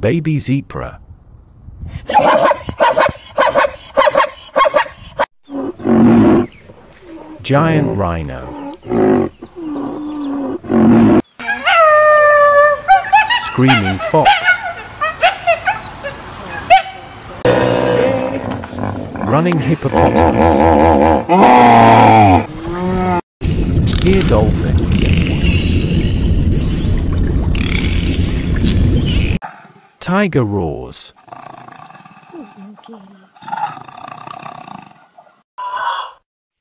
Baby zebra. Giant rhino. Screaming fox. Running hippopotamus. Here dolphins. Tiger roars.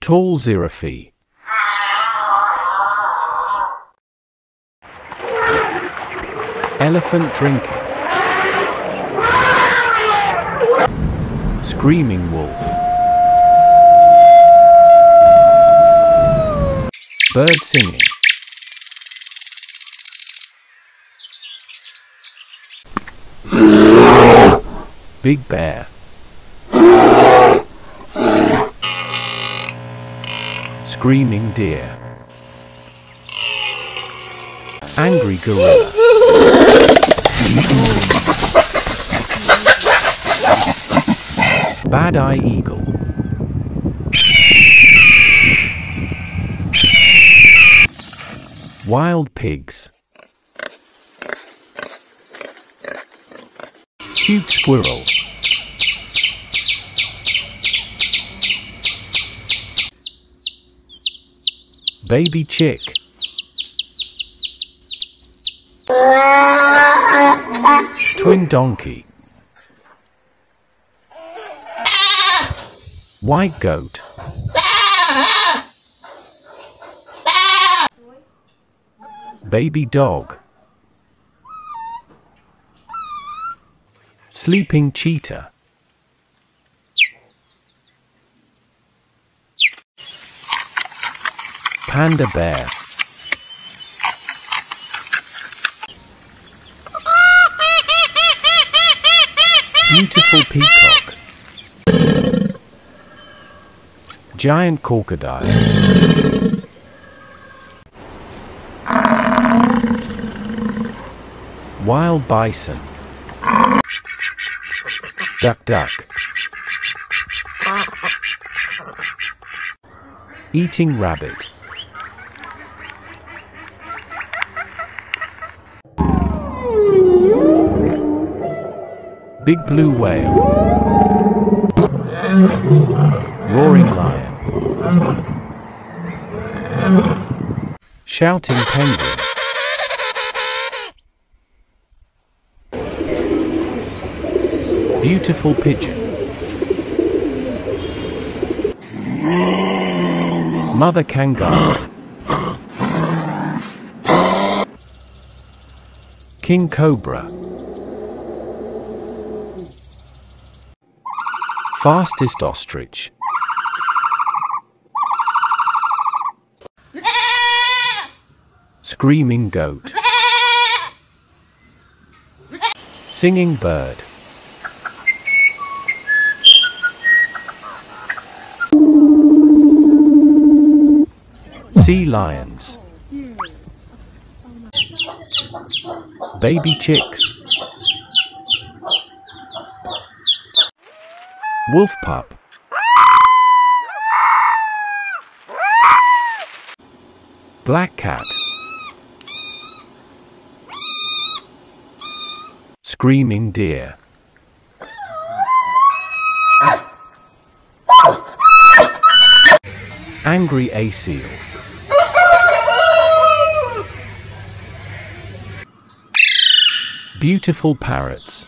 Tall giraffe. Elephant drinking. Screaming wolf. Bird singing. Big bear. Screaming deer. Angry gorilla. Bad-eye eagle. Wild pigs. Cute squirrel. Baby chick. Twin donkey. White goat. Baby dog. Sleeping cheetah. Panda bear. Beautiful peacock. Giant crocodile. Wild bison. Duck duck. Eating rabbit. Big blue whale. Roaring lion. Shouting penguin. Beautiful pigeon. Mother kangaroo. King cobra. Fastest ostrich. Screaming goat. Singing bird. Sea lions. Baby chicks. Wolf pup. Black cat. Screaming deer. Angry seal. Beautiful parrots.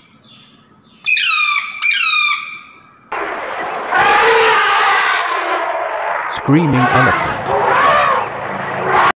Screaming elephant.